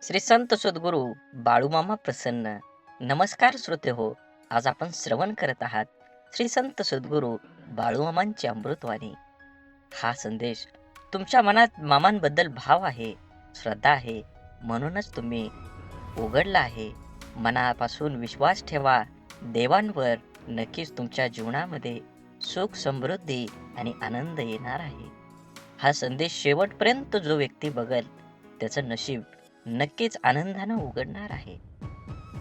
श्री संत सद्गुरू बाळूमामा प्रसन्न. नमस्कार श्रोते हो. आज आपण श्रवण करत आहात श्री संत सद्गुरू बाळूमामांची अमृतवाणी. हा संदेश तुमच्या मनात मामांबद्दल भाव आहे, श्रद्धा आहे, म्हणूनच तुम्ही उघडला आहे. मनापासून विश्वास ठेवा देवांवर. नक्कीच तुमच्या जीवनामध्ये सुख, समृद्धी आणि आनंद येणार आहे. हा संदेश शेवटपर्यंत जो व्यक्ती बघेल त्याचं नशीब नक्कीच आनंदानं उघडणार आहे.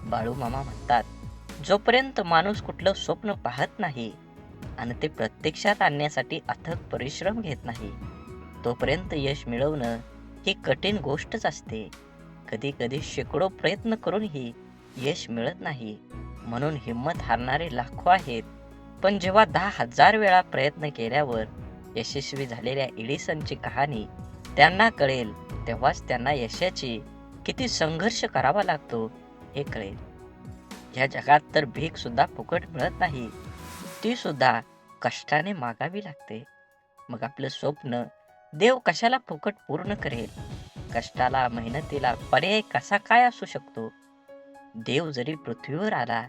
बाळूमामा म्हणतात, जोपर्यंत माणूस कुठलं स्वप्न पाहत नाही आणि ते प्रत्यक्षात आणण्यासाठी अथक परिश्रम घेत नाही, तोपर्यंत यश मिळवणं ही कठीण गोष्टच असते. कधी कधी शेकडो प्रयत्न करूनही यश मिळत नाही, म्हणून हिंमत हारणारे लाखो आहेत. पण जेव्हा 10,000 वेळा प्रयत्न केल्यावर यशस्वी झालेल्या एडिसनची कहाणी त्यांना कळेल, तेव्हाच त्यांना यशाची किती संघर्ष करावा लागतो हे कळेल. या जगात तर भीक सुद्धा फुकट मिळत नाही, ती सुद्धा कष्टाने मागावी लागते. मग आपलं स्वप्न देव कशाला फुकट पूर्ण करेल? कष्टाला, मेहनतीला पर्याय कसा काय असू शकतो? देव जरी पृथ्वीवर आला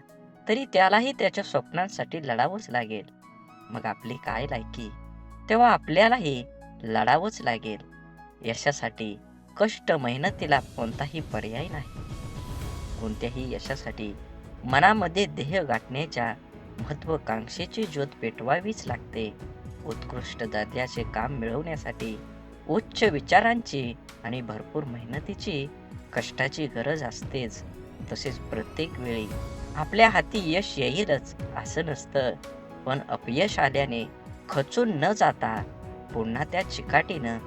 तरी त्यालाही त्याच्या स्वप्नांसाठी लढावंच लागेल. मग आपली काय लायकी? तेव्हा आपल्यालाही लढावंच लागेल. यशासाठी कष्ट, मेहनतीला कोणताही पर्याय नाही. कोणत्याही यशासाठी मनामध्ये ध्येय गाठण्याच्या महत्वाकांक्षेची ज्योत पेटवावीच लागते. उत्कृष्ट दर्जाचे काम मिळवण्यासाठी उच्च विचारांची आणि भरपूर मेहनतीची, कष्टाची गरज असतेच. तसेच प्रत्येक वेळी आपल्या हाती यश येईलच असं नसतं, पण अपयश आल्याने खचून न जाता पुन्हा त्या चिकाटीनं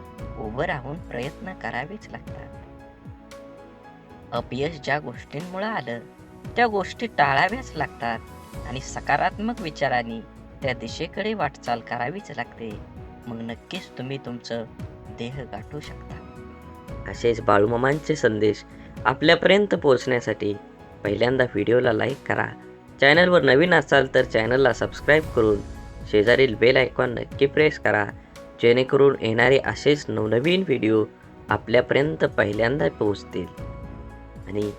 उभं राहून प्रयत्न करावेच लागतात. अपयश ज्या गोष्टींमुळे आलं त्या गोष्टी टाळाव्याच लागतात आणि सकारात्मक विचारांनी त्या दिशेकडे वाटचाल करावीच लागते. मग नक्कीच तुम्ही तुमचं ध्येय गाठू शकता. असेच बाळूमामांचे संदेश आपल्यापर्यंत पोहोचण्यासाठी पहिल्यांदा व्हिडिओला लाईक करा. चॅनलवर नवीन असाल तर चॅनलला सबस्क्राईब करून शेजारील बेल आयकॉन नक्की प्रेस करा, जेणेकरून येणारे असेच नवनवीन व्हिडिओ आपल्यापर्यंत पहिल्यांदा पोहोचतील. आणि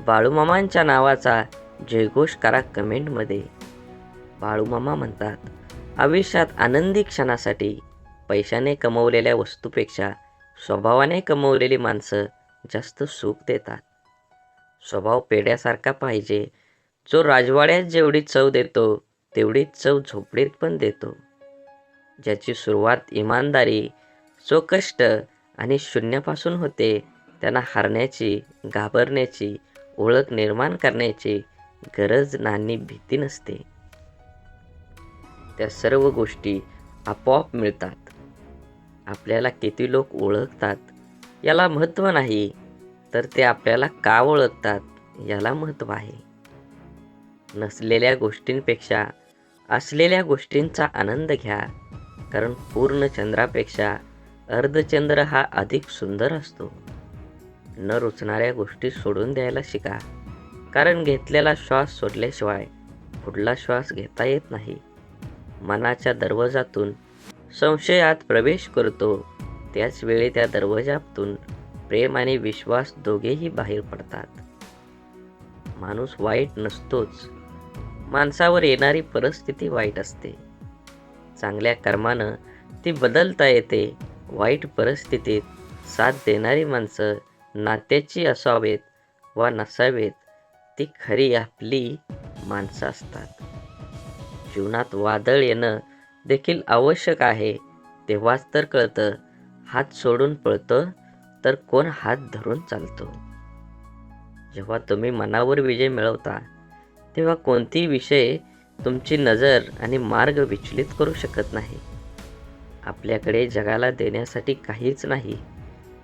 बाळूमामांच्या नावाचा जयघोष करा कमेंटमध्ये. बाळूमामा म्हणतात, आयुष्यात आनंदी क्षणासाठी पैशाने कमवलेल्या वस्तूपेक्षा स्वभावाने कमवलेली माणसं जास्त सुख देतात. स्वभाव पेढ्यासारखा पाहिजे, जो राजवाड्यात जेवढी चव देतो तेवढीच चव झोपडीत पण देतो. ज्याची सुरुवात इमानदारी, स्वकष्ट आणि शून्यापासून होते, त्यांना हारण्याची, घाबरण्याची, ओळख निर्माण करण्याची गरज नाही, भीती नसते. त्या सर्व गोष्टी आपोआप मिळतात. आपल्याला किती लोक ओळखतात याला महत्त्व नाही, तर ते आपल्याला का ओळखतात याला महत्त्व आहे. नसलेल्या गोष्टींपेक्षा असलेल्या गोष्टींचा आनंद घ्या, कारण पूर्ण चंद्रापेक्षा अर्धचंद्र हा अधिक सुंदर असतो. न रुचणाऱ्या गोष्टी सोडून द्यायला शिका, कारण घेतलेला श्वास सोडल्याशिवाय पुढला श्वास घेता येत नाही. मनाच्या दरवाजातून संशयात प्रवेश करतो, त्याच वेळी त्या दरवाजातून प्रेम आणि विश्वास दोघेही बाहेर पडतात. माणूस वाईट नसतोच, माणसावर येणारी परिस्थिती वाईट असते. चांगल्या कर्मानं ती बदलता येते. वाईट परिस्थितीत साथ देणारी माणसं नात्याची असावेत वा नसावेत, ती खरी आपली माणसं असतात. जीवनात वादळ येणं देखील आवश्यक आहे, तेव्हाच तर कळतं हात सोडून पळतं तर कोण हात धरून चालतो. जेव्हा तुम्ही मनावर विजय मिळवता तेव्हा कोणतीही विषय तुमची नजर आणि मार्ग विचलित करू शकत नाही. आपल्याकडे जगाला देण्यासाठी काहीच नाही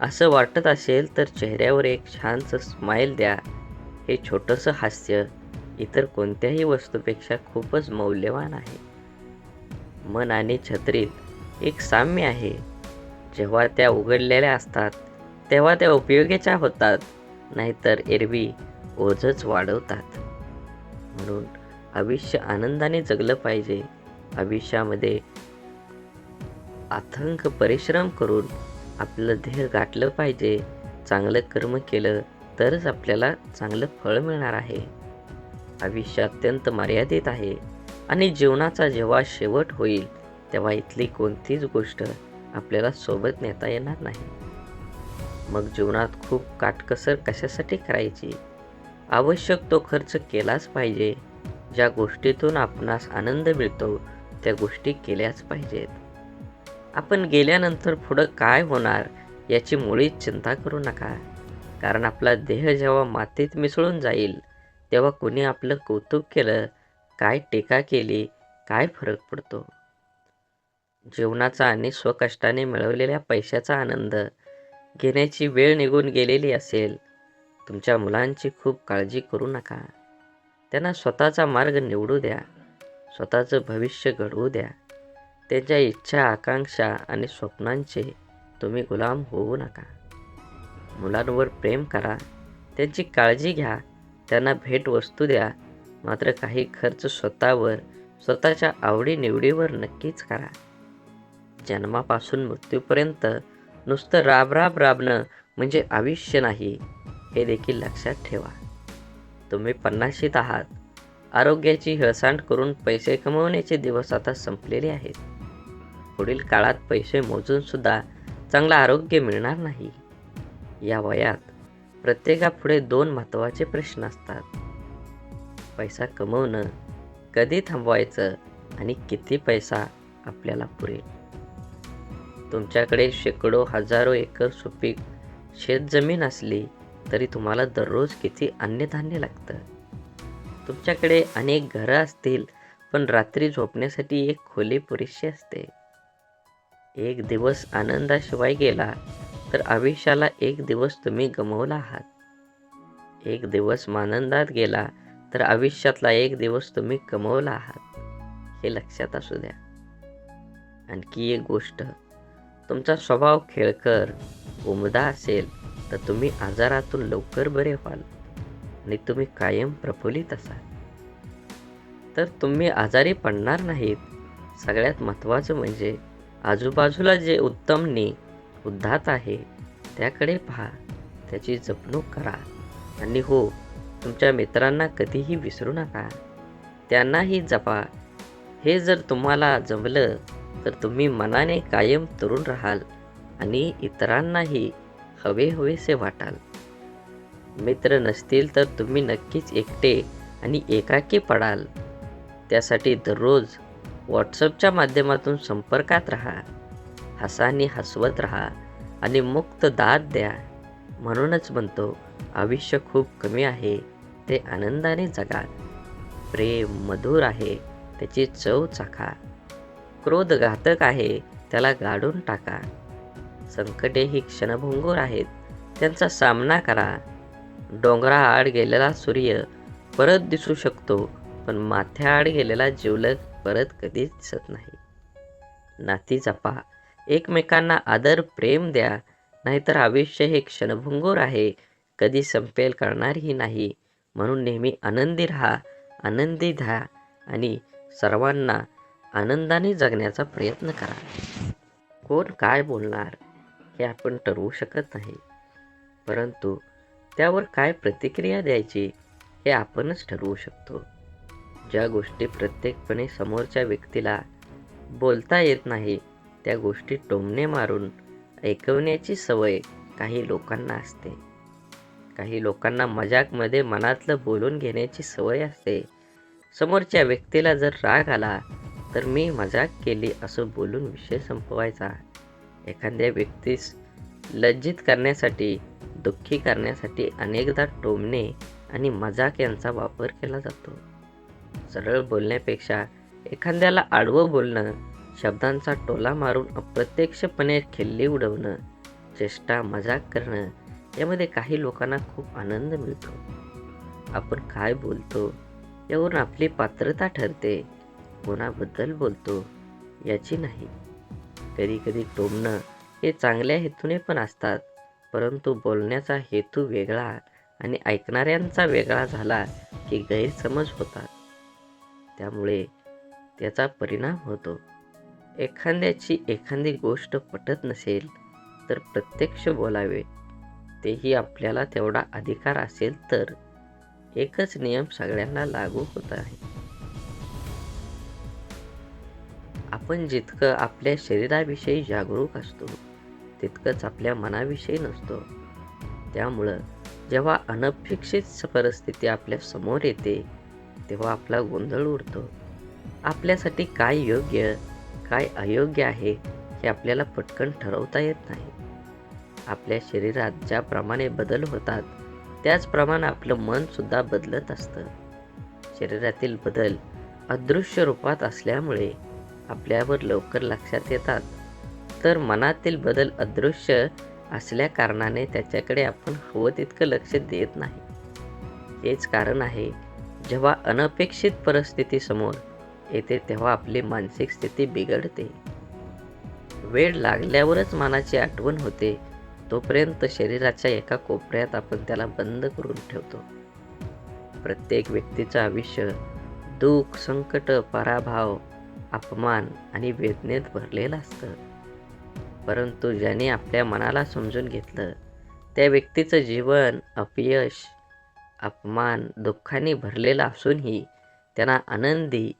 असं वाटत असेल तर चेहऱ्यावर एक छानसं स्माईल द्या. हे छोटंसं हास्य इतर कोणत्याही वस्तूपेक्षा खूपच मौल्यवान आहे. मन आणि छत्रीत एक साम्य आहे. जेव्हा त्या उघडलेल्या असतात तेव्हा त्या उपयोगीच्या होतात, नाहीतर एरवी ओझंच वाढवतात. म्हणून आयुष्य आनंदाने जगलं पाहिजे. आयुष्यामध्ये अथक परिश्रम करून आपलं ध्येय गाठलं पाहिजे. चांगलं कर्म केलं तरच आपल्याला चांगलं फळ मिळणार आहे. आयुष्य अत्यंत मर्यादित आहे आणि जीवनाचा जेव्हा शेवट होईल तेव्हा इथली कोणतीच गोष्ट आपल्याला सोबत नेता येणार नाही. मग जीवनात खूप काटकसर कशासाठी करायची? आवश्यक तो खर्च केलाच पाहिजे. ज्या गोष्टीतून आपणास आनंद मिळतो त्या गोष्टी केल्याच पाहिजेत. आपण गेल्यानंतर पुढं काय होणार याची मुळीच चिंता करू नका. कारण आपला देह जेव्हा मातीत मिसळून जाईल तेव्हा कोणी आपलं कौतुक केलं, काय टीका केली, काय फरक पडतो? जीवनाचा आणि स्वकष्टाने मिळवलेल्या पैशाचा आनंद घेण्याची वेळ निघून गेलेली असेल. तुमच्या मुलांची खूप काळजी करू नका. त्यांना स्वतःचा मार्ग निवडू द्या. स्वतःचं भविष्य घडवू द्या. त्यांच्या इच्छा, आकांक्षा आणि स्वप्नांचे तुम्ही गुलाम होऊ नका. मुलांवर प्रेम करा. त्यांची काळजी घ्या. त्यांना भेटवस्तू द्या. मात्र काही खर्च स्वतःवर, स्वतःच्या आवडीनिवडीवर नक्कीच करा. जन्मापासून मृत्यूपर्यंत नुसतं राबणं म्हणजे आयुष्य नाही, हे देखील लक्षात ठेवा. तुम्ही 50शीत आहात. आरोग्याची हेळसांड करून पैसे कमवण्याचे दिवस आता संपलेले आहेत. पुढील काळात पैसे मोजून सुद्धा चांगलं आरोग्य मिळणार नाही. या वयात प्रत्येकापुढे 2 महत्त्वाचे प्रश्न असतात. पैसा कमवणं कधी थांबवायचं आणि किती पैसा आपल्याला पुरेल? तुमच्याकडे शेकडो, हजारो एकर सुपीक शेतजमीन असली तरी तुम्हाला दररोज किती अन्नधान्य लागतं? तुमच्याकडे अनेक घरं असतील पण रात्री झोपण्यासाठी एक खोली पुरेशी असते. एक दिवस आनंदाशिवाय गेला तर आयुष्याला एक दिवस तुम्ही गमावला आहात. एक दिवस आनंदात गेला तर आयुष्यातला एक दिवस तुम्ही कमवला आहात. हे लक्षात असू द्या. आणखी एक गोष्ट, तुमचा स्वभाव खेळकर, उमदा असेल तर तुम्ही आजारातून लवकर बरे व्हाल आणि तुम्ही कायम प्रफुल्लित असाल तर तुम्ही आजारी पडणार नाहीत. सगळ्यात महत्त्वाचं म्हणजे आजूबाजूला जे उत्तमने उदात्त आहे त्याकडे पहा, त्याची जपणूक करा. आणि हो, तुमच्या मित्रांना कधीही विसरू नका, त्यांनाही जपा. हे जर तुम्हाला जमलं तर तुम्ही मनाने कायम तरुण राहाल आणि इतरांनाही हवेहवेसे वाटाल. मित्र नसतील तर तुम्ही नक्कीच एकटे आणि एकाकी पडाल. त्यासाठी दररोज व्हॉट्सअपच्या माध्यमातून संपर्कात राहा. हसानी हसवत राहा आणि मुक्त दाद द्या. म्हणूनच म्हणतो, आयुष्य खूप कमी आहे, ते आनंदाने जगा. प्रेम मधुर आहे, त्याची चव चाखा. क्रोध घातक आहे, त्याला गाडून टाका. संकटे ही क्षणभंगूर आहेत, त्यांचा सामना करा. डोंगराआड गेलेला सूर्य परत दिसू शकतो, पण माथ्याआड गेलेला जिवलग परत कधीच दिसत नाही. नाती जपा. एकमेकांना आदर प्रेम द्या. नाहीतर आयुष्य हे क्षणभंगूर आहे, कधी संपेल कळणारही नाही. म्हणून नेहमी आनंदी राहा, आनंदी द्या आणि सर्वांना आनंदाने जगण्याचा प्रयत्न करा. कोण काय बोलणार हे आपण ठरवू शकत नाही, परंतु त्यावर काय प्रतिक्रिया द्यायची हे आपणच ठरवू शकतो. ज्या गोष्टी प्रत्यक्षपणे समोरच्या व्यक्तीला बोलता येत नाही त्या गोष्टी टोमणे मारून ऐकवण्याची सवय काही लोकांना असते. काही लोकांना मजाकमध्ये मनातलं बोलून घेण्याची सवय असते. समोरच्या व्यक्तीला जर राग आला तर मी मजाक केली असं बोलून विषय संपवायचा. एखाद्या व्यक्तीस लज्जित करण्यासाठी, दुःखी करण्यासाठी अनेकदा टोमणे आणि मजाक यांचा वापर केला जातो. सरळ बोलण्यापेक्षा एखाद्याला आडवं बोलणं, शब्दांचा टोला मारून अप्रत्यक्षपणे खिल्ली उडवणं, चेष्टा मजाक करणं यामध्ये काही लोकांना खूप आनंद मिळतो. आपण काय बोलतो यावरून आपली पात्रता ठरते, कोणाबद्दल बोलतो याची नाही. कधी कधी टोमणं हे चांगल्या हेतूने पण असतात, परंतु बोलण्याचा हेतू वेगळा आणि ऐकणाऱ्यांचा वेगळा झाला की गैरसमज होतात. त्यामुळे त्याचा परिणाम होतो. एखाद्याची एखादी गोष्ट पटत नसेल तर प्रत्यक्ष बोलावे. तेही आपल्याला तेवढा अधिकार असेल तर. एकच नियम सगळ्यांना लागू होत आहे. आपण जितकं आपल्या शरीराविषयी जागरूक असतो तितकंच आपल्या मनाविषयी नसतो. त्यामुळं जेव्हा अनपेक्षित परिस्थिती आपल्या समोर येते तेव्हा आपला गोंधळ उडतो. आपल्यासाठी काय योग्य काय अयोग्य आहे हे आपल्याला पटकन ठरवता येत नाही. आपल्या शरीरात ज्याप्रमाणे बदल होतात त्याचप्रमाणे आपलं मन सुद्धा बदलत असतं. शरीरातील बदल अदृश्य रूपात असल्यामुळे आपल्यावर लवकर लक्षात येतात, तर मनातील बदल अदृश्य असल्या कारणाने त्याच्याकडे आपण हवं तितकं लक्ष देत नाही. हेच कारण आहे जेव्हा अनपेक्षित परिस्थिती समोर येते तेव्हा आपली मानसिक स्थिती बिघडते. वेळ लागल्यावरच मनाची आठवण होते तोपर्यंत शरीराच्या एका कोपऱ्यात आपण त्याला बंद करून ठेवतो. प्रत्येक व्यक्तीचं आयुष्य दुःख, संकट, पराभव, अपमान आणि वेदनेत भरलेलं असतं. परंतु ज्याने आपल्या मनाला समजून घेतलं त्या व्यक्तीचं जीवन अपयश, अपमान, दुःखाने भरलेलं असूनही त्यांना आनंदी,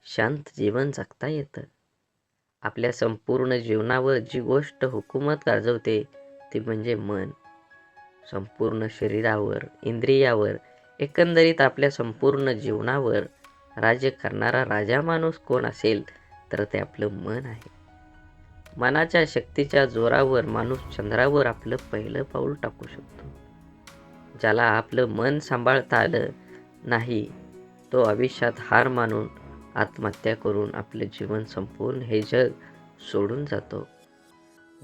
शांत जीवन जगता येतं. आपल्या संपूर्ण जीवनावर जी गोष्ट हुकूमत गाजवते ती म्हणजे मन. संपूर्ण शरीरावर, इंद्रियावर, एकंदरीत आपल्या संपूर्ण जीवनावर राज्य करणारा राजा माणूस कोण असेल तर ते आपलं मन आहे. मनाच्या शक्तीच्या जोरावर माणूस चंद्रावर आपलं पहिलं पाऊल टाकू शकतो. ज्याला आपलं मन सांभाळता आलं नाही तो आयुष्यात हार मानून आत्महत्या करून आपलं जीवन संपूर्ण हे जग सोडून जातो.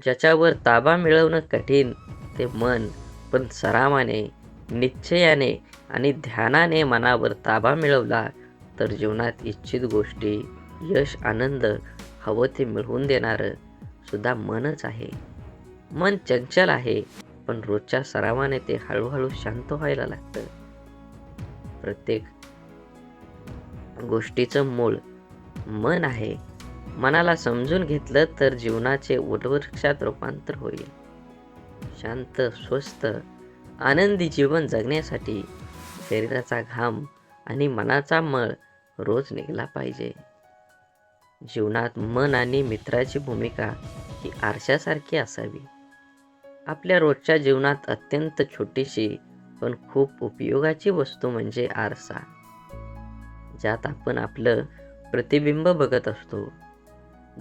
ज्याच्यावर ताबा मिळवणं कठीण ते मन, पण सरावाने, निश्चयाने आणि ध्यानाने मनावर ताबा मिळवला तर जीवनात इच्छित गोष्टी, यश, आनंद हवं ते मिळवून देणारं सुद्धा मनच आहे. मन चंचल आहे, पण रोजच्या सरावाने ते हळूहळू शांत व्हायला लागतं. प्रत्येक गोष्टीचं मूळ मन आहे. मनाला समजून घेतलं तर जीवनाचे वटवृक्षात रूपांतर होईल. शांत, स्वस्थ, आनंदी जीवन जगण्यासाठी शरीराचा घाम आणि मनाचा मळ रोज निघाला पाहिजे. जीवनात मन आणि मित्राची भूमिका ही आरशासारखी असावी. आपल्या रोजच्या जीवनात अत्यंत छोटीशी पण खूप उपयोगाची वस्तू म्हणजे आरसा, ज्यात आपण आपलं प्रतिबिंब बघत असतो.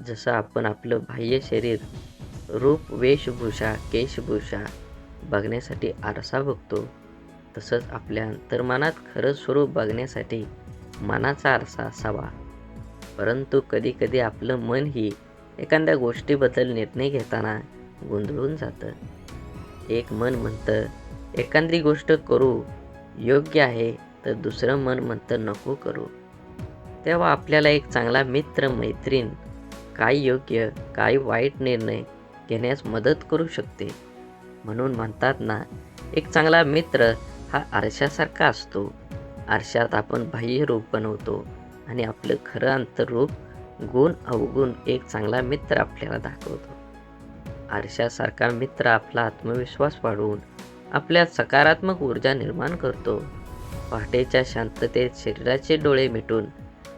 जसं आपण आपलं बाह्य शरीर, रूप, वेशभूषा, केशभूषा बघण्यासाठी आरसा बघतो, तसंच आपल्या अंतर्मनात खरं स्वरूप बघण्यासाठी मनाचा आरसा असावा. परंतु कधी कधी आपलं मनही एखाद्या गोष्टीबद्दल निर्णय घेताना गोंधळून जातं. एक मन म्हणतं एखादी गोष्ट करू योग्य आहे तर दुसरं मन म्हणतं नको करू. तेव्हा आपल्याला एक चांगला मित्र, मैत्रीण काय योग्य काय वाईट निर्णय घेण्यास मदत करू शकते. म्हणून म्हणतात ना, एक चांगला मित्र हा आरशासारखा असतो. आरशात आपण बाह्य रूप बनवतो आणि आपलं खरं अंतर्रूप, गुण अवगुण एक चांगला मित्र आपल्याला दाखवतो. आरशासारखा मित्र आपला आत्मविश्वास वाढवून आपल्यात सकारात्मक ऊर्जा निर्माण करतो. पहाटेच्या शांततेत शरीराचे डोळे मिटून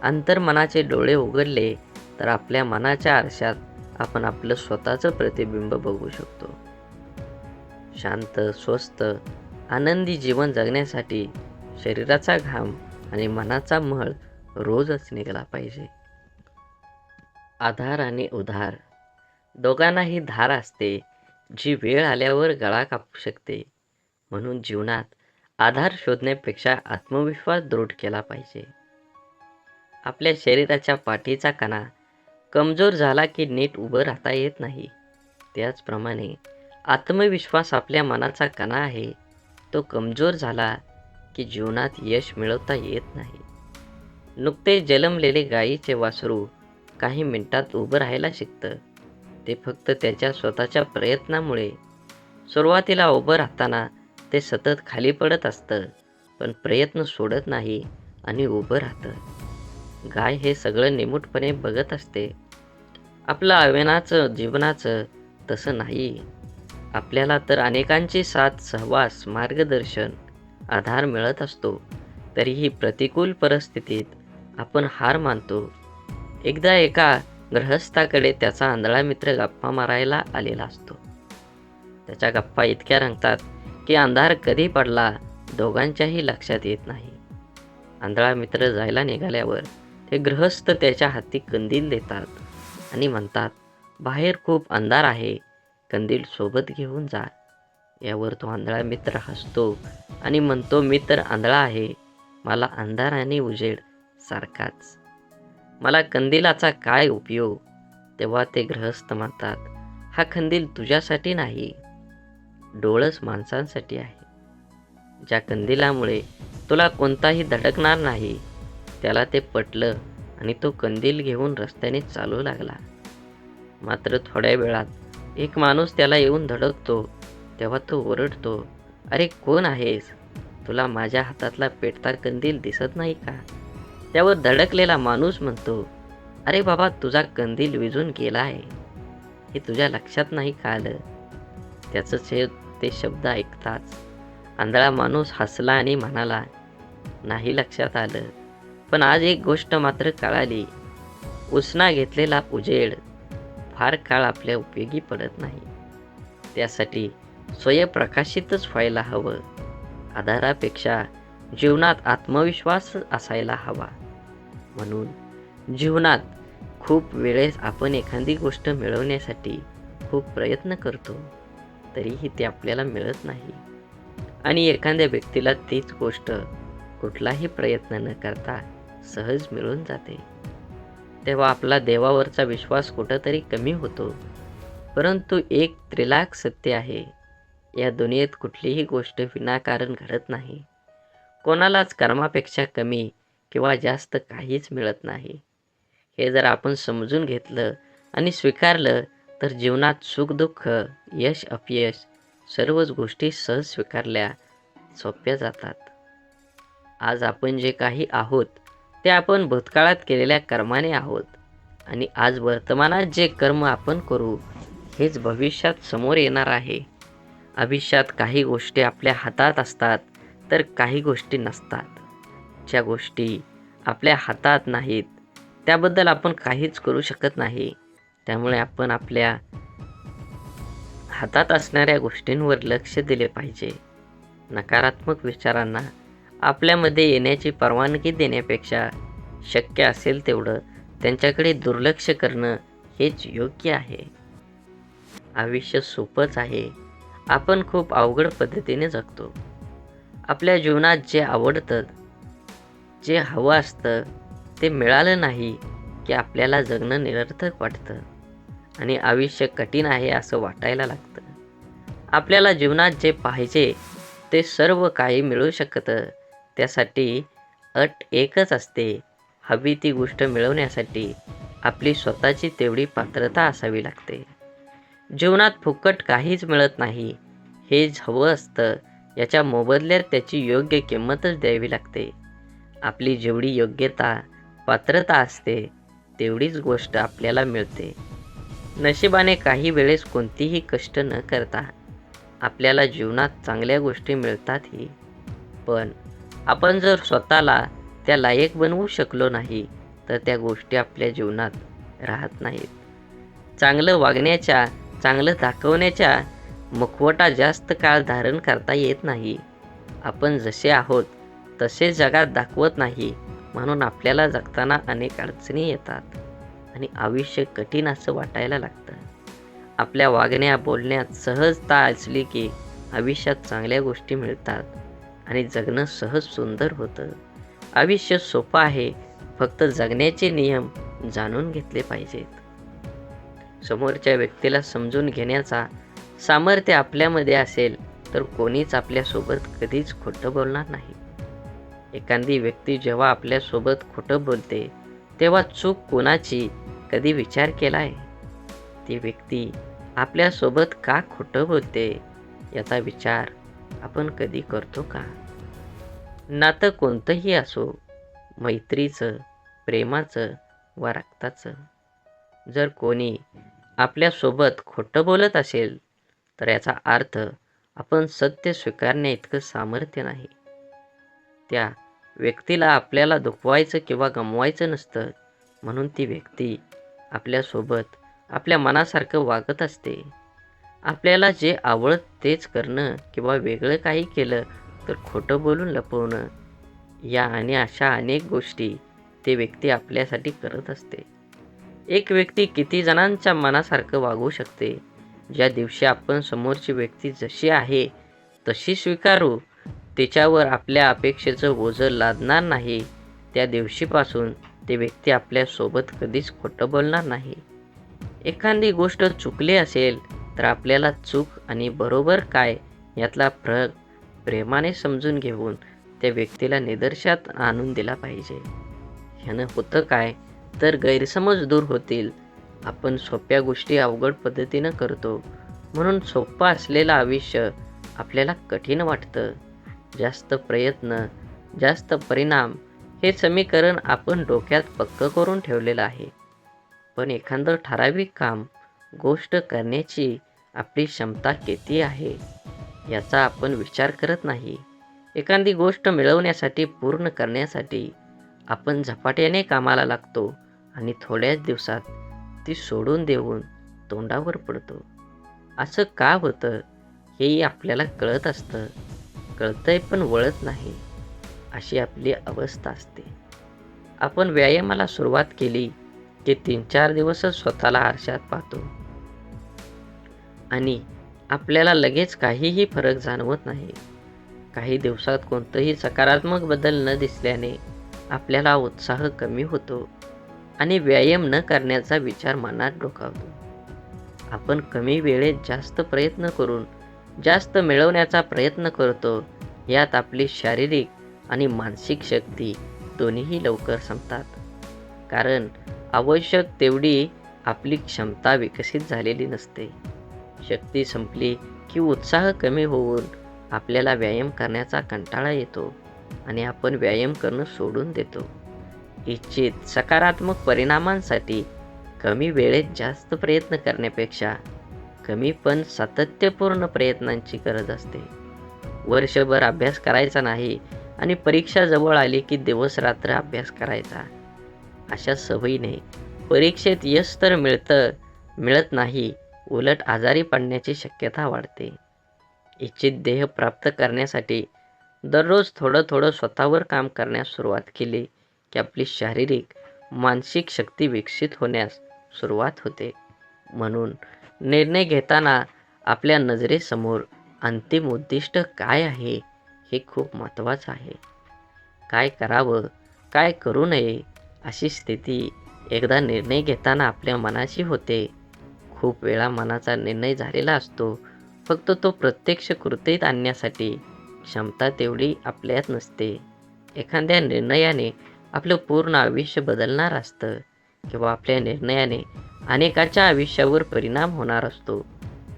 अंतर्मनाचे डोळे उघडले तर आपल्या मनाच्या आरशात आपण आपलं स्वतःचं प्रतिबिंब बघू शकतो. शांत, स्वस्थ, आनंदी जीवन जगण्यासाठी शरीराचा घाम आणि मनाचा मळ रोजच निघाला पाहिजे. आधार आणि उधार दोघांनाही धार असते, जी वेळ आल्यावर गळा कापू शकते. म्हणून जीवनात आधार शोधण्यापेक्षा आत्मविश्वास दृढ केला पाहिजे. आपल्या शरीराच्या पाठीचा कणा कमजोर झाला की नीट उभं राहता येत नाही. त्याचप्रमाणे आत्मविश्वास आपल्या मनाचा कणा आहे. तो कमजोर झाला की जीवनात यश मिळवता येत नाही. नुकते जन्मलेले गायीचे वासरू काही मिनिटात उभं राहायला शिकतं. ते फक्त त्याच्या स्वतःच्या प्रयत्नामुळे. सुरुवातीला उभं राहताना ते सतत खाली पडत असतं, पण प्रयत्न सोडत नाही आणि उभं राहतं. गाय हे सगळं निमूटपणे बघत असते. आपलं आव्हानाचं जीवनाचं तसं नाही. आपल्याला तर अनेकांची साथ, सहवास, मार्गदर्शन, आधार मिळत असतो. तरीही प्रतिकूल परिस्थितीत आपण हार मानतो. एकदा एका गृहस्थाकडे त्याचा आंधळा मित्र गप्पा मारायला आलेला असतो. त्याच्या गप्पा इतक्या रंगतात की अंधार कधी पडला दोघांच्याही लक्षात येत नाही. आंधळा मित्र जायला निघाल्यावर ते गृहस्थ त्याच्या हाती कंदील देतात आणि म्हणतात, बाहेर खूप अंधार आहे, कंदील सोबत घेऊन जा. यावर तो आंधळा मित्र हसतो आणि म्हणतो, मी तर आंधळा आहे, मला अंधार आणि उजेड सारखाच, मला कंदिलाचा काय उपयोग. तेव्हा ते गृहस्थ म्हणतात, हा कंदील तुझ्यासाठी नाही, डोळस माणसांसाठी आहे. ज्या कंदिलामुळे तुला कोणताही धडकणार नाही. त्याला ते पटलं आणि तो कंदील घेऊन रस्त्याने चालू लागला. मात्र थोड्या वेळात एक माणूस त्याला येऊन धडकतो. तेव्हा तो ओरडतो, अरे कोण आहेस, तुला माझ्या हातातला पेटता कंदील दिसत नाही का. त्यावर धडकलेला माणूस म्हणतो, अरे बाबा, तुझा कंदील विझून गेला आहे, हे तुझ्या लक्षात नाही का आलं. त्याचं ते शब्द ऐकताच आंधळा माणूस हसला आणि म्हणाला, नाही लक्षात आलं, पण आज एक गोष्ट मात्र कळाली, उसना घेतलेला उजेड फार काळ आपल्या उपयोगी पडत नाही. त्यासाठी स्वयंप्रकाशितच व्हायला हवं. आधारापेक्षा जीवनात आत्मविश्वास असायला हवा. म्हणून जीवनात खूप वेळेस आपण एखादी गोष्ट मिळवण्यासाठी खूप प्रयत्न करतो, तरीही ते आपल्याला मिळत नाही. आणि एखाद्या व्यक्तीला तीच गोष्ट कुठलाही प्रयत्न न करता सहज मिळून जाते. तेव्हा आपला देवावरचा विश्वास कुठंतरी कमी होतो. परंतु एक त्रिलाख सत्य आहे, या दुनियेत कुठलीही गोष्ट विनाकारण घडत नाही. कोणालाच कर्मापेक्षा कमी किंवा जास्त काहीच मिळत नाही. हे जर आपण समजून घेतलं आणि स्वीकारलं तर जीवनात सुखदुःख, यश अपयश सर्वच गोष्टी सहज स्वीकारल्या सोप्या जातात. आज आपण जे काही आहोत ते आपण भूतकाळात केलेल्या कर्माने आहोत आणि आज वर्तमानात जे कर्म आपण करू हेच भविष्यात समोर येणार आहे. आयुष्यात काही गोष्टी आपल्या हातात असतात तर काही गोष्टी नसतात. ज्या गोष्टी आपल्या हातात नाहीत त्याबद्दल आपण काहीच करू शकत नाही. त्यामुळे आपण आपल्या हातात असणाऱ्या गोष्टींवर लक्ष दिले पाहिजे. नकारात्मक विचारांना आपल्यामध्ये येण्याची परवानगी देण्यापेक्षा शक्य असेल तेवढं त्यांच्याकडे दुर्लक्ष करणं हेच योग्य आहे. आयुष्य सोपंच आहे, आपण खूप अवघड पद्धतीने जगतो. आपल्या जीवनात जे आवडतं, जे हवं असतं ते मिळालं नाही की आपल्याला जगणं निरर्थक वाटतं आणि आयुष्य कठीण आहे असं वाटायला लागतं. आपल्याला जीवनात जे पाहिजे ते सर्व काही मिळू शकतं. त्यासाठी अट एकच असते, हवी ती गोष्ट मिळवण्यासाठी आपली स्वतःची तेवढी पात्रता असावी लागते. जीवनात फुकट काहीच मिळत नाही. हे हवं असतं याच्या मोबदल्यात त्याची योग्य किंमतच द्यावी लागते. आपली जेवढी योग्यता, पात्रता असते तेवढीच गोष्ट आपल्याला मिळते. नशिबाने काही वेळेस कोणतीही कष्ट न करता आपल्याला जीवनात चांगल्या गोष्टी मिळतातही. पण आपण जर स्वतःला त्या लायक बनवू शकलो नाही तर त्या गोष्टी आपल्या जीवनात राहत नाहीत. चांगलं वागण्याच्या, चांगलं दाखवण्याच्या मुखवटा जास्त काळ धारण करता येत नाही. आपण जसे आहोत तसे जगात दाखवत नाही, म्हणून आपल्याला जगताना अनेक अडचणी येतात आणि आयुष्य कठीण असं वाटायला लागतं. आपल्या वागण्या बोलण्यात सहजता असली की आयुष्यात चांगल्या गोष्टी मिळतात आणि जगणं सहज सुंदर होतं. आयुष्य सोपं आहे, फक्त जगण्याचे नियम जाणून घेतले पाहिजेत. समोरच्या व्यक्तीला समजून घेण्याचा सामर्थ्य आपल्यामध्ये असेल तर कोणीच आपल्यासोबत कधीच खोटं बोलणार नाही. एखादी व्यक्ती जेव्हा आपल्यासोबत खोटं बोलते तेव्हा चूक कोणाची कधी विचार केलाय? ती व्यक्ती आपल्यासोबत का खोटं बोलते याचा विचार आपण कधी करतो का? नातं कोणतंही असो, मैत्रीचं, प्रेमाचं वा रक्ताचं, जर कोणी आपल्यासोबत खोटं बोलत असेल तर याचा अर्थ आपण सत्य स्वीकारण्या इतकं सामर्थ्य नाही. त्या व्यक्तीला आपल्याला दुखवायचं किंवा गमवायचं नसतं, म्हणून ती व्यक्ती आपल्यासोबत आपल्या मनासारखं वागत असते. आपल्याला जे आवडत तेच करणं किंवा वेगळं काही केलं तर खोटं बोलून लपवणं, या आणि अशा अनेक गोष्टी ती व्यक्ती आपल्यासाठी करत असते. एक व्यक्ती किती जणांच्या मनासारखं वागू शकते? ज्या दिवशी आपण समोरची व्यक्ती जशी आहे तशी स्वीकारू, तिच्यावर आपल्या अपेक्षेचं ओझं लादणार नाही, त्या दिवशीपासून ती व्यक्ती आपल्यासोबत कधीच खोटं बोलणार नाही. एखादी गोष्ट चुकली असेल तर आपल्याला चूक आणि बरोबर काय यातला फरक प्रेमाने समजून घेऊन त्या व्यक्तीला निदर्शनात आणून दिला पाहिजे. ह्यानं होतं काय, तर गैरसमज दूर होतील. आपण सोप्या गोष्टी अवघड पद्धतीनं करतो, म्हणून सोपं असलेलं आयुष्य आपल्याला कठीण वाटतं. जास्त प्रयत्न, जास्त परिणाम हे समीकरण आपण डोक्यात पक्कं करून ठेवलेलं आहे. पण एखादं ठराविक काम, गोष्ट करण्याची आपली क्षमता किती आहे याचा आपण विचार करत नाही. एखादी गोष्ट मिळवण्यासाठी, पूर्ण करण्यासाठी आपण झपाट्याने कामाला लागतो आणि थोड्याच दिवसात ती सोडून देऊन तोंडावर पडतो. असं का होतं हेही आपल्याला कळत असतं, कळतंय पण वळत नाही, अशी आपली अवस्था असते. आपण व्यायामाला सुरुवात केली की 3-4 दिवसच स्वतःला आरशात पाहतो आणि आपल्याला लगेच काहीही फरक जाणवत नाही. काही दिवसात कोणतंही सकारात्मक बदल न दिसल्याने आपल्याला उत्साह कमी होतो आणि व्यायाम न करण्याचा विचार मनात डोकावतो. आपण कमी वेळेत जास्त प्रयत्न करून जास्त मिळवण्याचा प्रयत्न करतो. यात आपली शारीरिक आणि मानसिक शक्ती दोन्हीही लवकर संपतात. कारण आवश्यक तेवढी आपली क्षमता विकसित झालेली नसते. शक्ती संपली की उत्साह कमी होऊन आपल्याला व्यायाम करण्याचा कंटाळा येतो आणि आपण व्यायाम करणं सोडून देतो. इच्छित सकारात्मक परिणामांसाठी कमी वेळेत जास्त प्रयत्न करण्यापेक्षा कमी पण सातत्यपूर्ण प्रयत्नांची गरज असते. वर्षभर अभ्यास करायचा नाही आणि परीक्षा जवळ आली की दिवस रात्र अभ्यास करायचा, अशा सवयीने परीक्षेत यश तर मिळत नाही, उलट आजारी पडण्याची शक्यता वाढते. इच्छित ध्येय प्राप्त करण्यासाठी दररोज थोडं थोडं स्वतःवर काम करण्यास सुरुवात केली की आपली शारीरिक, मानसिक शक्ती विकसित होण्यास सुरुवात होते. म्हणून निर्णय घेताना आपल्या नजरेसमोर अंतिम उद्दिष्ट काय आहे हे खूप महत्त्वाचं आहे. काय करावं, काय करू नये अशी स्थिती एकदा निर्णय घेताना आपल्या मनाशी होते. खूप वेळा मनाचा निर्णय झालेला असतो, फक्त तो प्रत्यक्ष कृतीत आणण्यासाठी क्षमता तेवढी आपल्यात नसते. एखाद्या निर्णयाने आपलं पूर्ण आयुष्य बदलणार असतं किंवा आपल्या निर्णयाने अनेकाच्या आयुष्यावर परिणाम होणार असतो.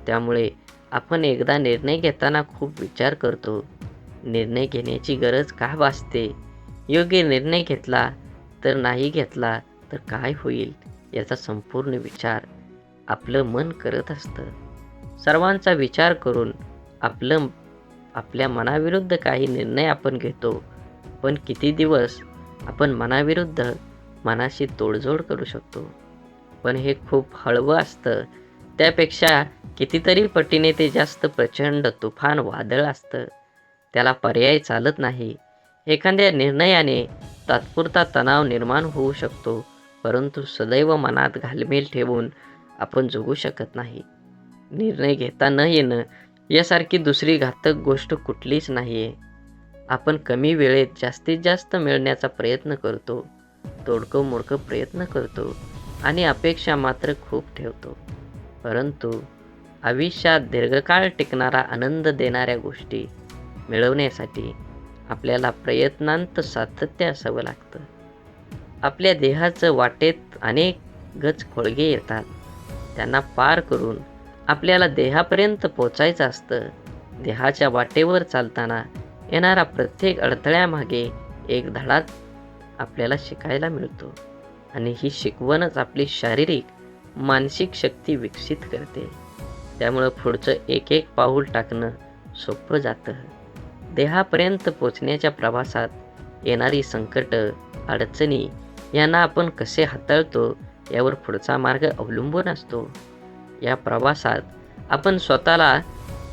त्यामुळे आपण एकदा निर्णय घेताना खूप विचार करतो. निर्णय घेण्याची गरज का भासते? योग्य निर्णय घेतला तर नाही घेतला तर काय होईल याचा संपूर्ण विचार आपलं मन करत असतं. सर्वांचा विचार करून आपल्या मनाविरुद्ध काही निर्णय आपण घेतो. पण किती दिवस आपण मनाविरुद्ध मनाशी तोडजोड करू शकतो? पण हे खूप हळवं असतं. त्यापेक्षा कितीतरी पटीने ते जास्त प्रचंड तुफान वादळ असतं. त्याला पर्याय चालत नाही. एखाद्या निर्णयाने तात्पुरता तणाव निर्माण होऊ शकतो, परंतु सदैव मनात घालमेल ठेवून आपण जगू शकत नाही. निर्णय घेता न येणं यासारखी दुसरी घातक गोष्ट कुठलीच नाही आहे. आपण कमी वेळेत जास्तीत जास्त मिळण्याचा प्रयत्न करतो, तोडकं मोडकं प्रयत्न करतो आणि अपेक्षा मात्र खूप ठेवतो. परंतु आयुष्यात दीर्घकाळ टिकणारा आनंद देणाऱ्या गोष्टी मिळवण्यासाठी आपल्याला प्रयत्नांत सातत्य असावं लागतं. आपल्या देहाचं वाटेत अनेक गज खोळगे येतात. त्यांना पार करून आपल्याला देहापर्यंत पोचायचं असतं. देहाच्या वाटेवर चालताना येणारा प्रत्येक अडथळ्यामागे एक धडा आपल्याला शिकायला मिळतो आणि ही शिकवणच आपली शारीरिक, मानसिक शक्ती विकसित करते. त्यामुळं पुढचं एक एक पाऊल टाकणं सोपं जातं. देहापर्यंत पोचण्याच्या प्रवासात येणारी संकटं, अडचणी यांना आपण कसे हाताळतो यावर पुढचा मार्ग अवलंबून असतो. या प्रवासात आपण स्वतःला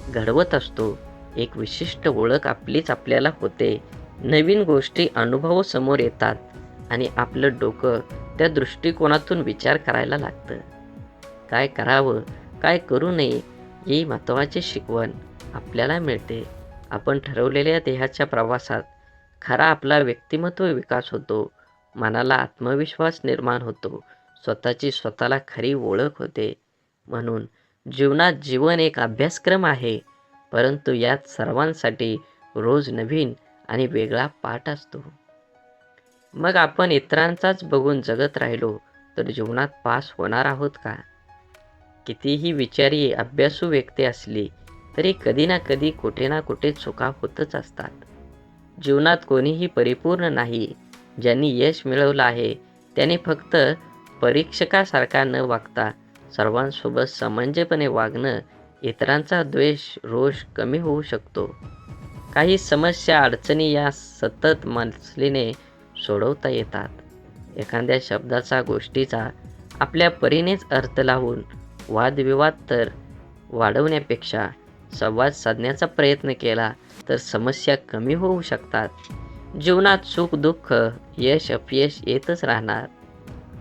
घडवत असतो. एक विशिष्ट ओळख आपलीच आपल्याला होते. नवीन गोष्टी अनुभव समोर येतात आणि आपलं डोकं त्या दृष्टिकोनातून विचार करायला लागतं. काय करावं, काय करू नये ही महत्त्वाची शिकवण आपल्याला मिळते. आपण ठरवलेल्या देहाच्या प्रवासात खरा आपला व्यक्तिमत्व विकास होतो. मनाला आत्मविश्वास निर्माण होतो. स्वतःची स्वतःला खरी ओळख होते. म्हणून जीवनात जीवन एक अभ्यासक्रम आहे, परंतु यात सर्वांसाठी रोज नवीन आणि वेगळा पाठ असतो. मग आपण इतरांचाच बघून जगत राहिलो तर जीवनात पास होणार आहोत का? कितीही विचारी अभ्यासू व्यक्ती असली तरी कधी ना कधी कुठे ना कुठे चुका होतच असतात. जीवनात कोणीही परिपूर्ण नाही. ज्यांनी यश मिळवलं आहे त्याने फक्त परीक्षकासारखा न वागता सर्वांसोबत समंजसपणे वागणं इतरांचा द्वेष, रोष कमी होऊ शकतो. काही समस्या, अडचणी या सतत मसलीने सोडवता येतात. एखाद्या शब्दाचा, गोष्टीचा आपल्या परीनेच अर्थ लावून वादविवाद तर वाढवण्यापेक्षा संवाद साधण्याचा प्रयत्न केला तर समस्या कमी होऊ शकतात. जीवनात सुख दुःख, यश अपयश येतच राहणार.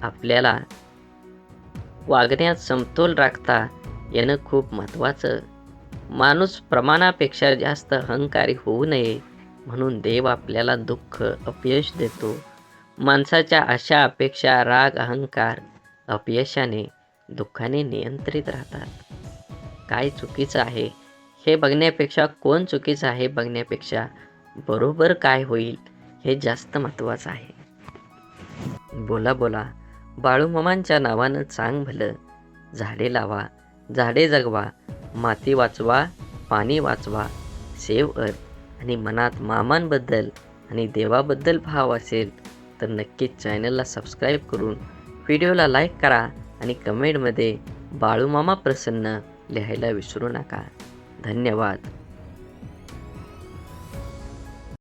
आपल्याला वागण्यात समतोल राखता येणं खूप महत्त्वाचं. माणूस प्रमाणापेक्षा जास्त अहंकारी होऊ नये म्हणून देव आपल्याला दुःख, अपयश देतो. माणसाच्या आशा, अपेक्षा, राग, अहंकार अपयशाने, दुःखाने नियंत्रित राहतात. काय चुकीचं आहे हे बघण्यापेक्षा, कोण चुकीचं आहे बघण्यापेक्षा बरोबर काय होईल हे जास्त महत्त्वाचं आहे. बोला बोला बाळूमामांच्या नावानं चांग भलं. झाडे लावा, झाडे जगवा, माती वाचवा, पाणी वाचवा. सेव्ह अर्थ आणि मनात मामांबद्दल आणि देवाबद्दल भाव असेल तर नक्कीच चॅनलला सबस्क्राईब करून व्हिडिओला लाईक करा आणि कमेंटमध्ये बाळूमामा प्रसन्न लिहायला विसरू नका. धन्यवाद.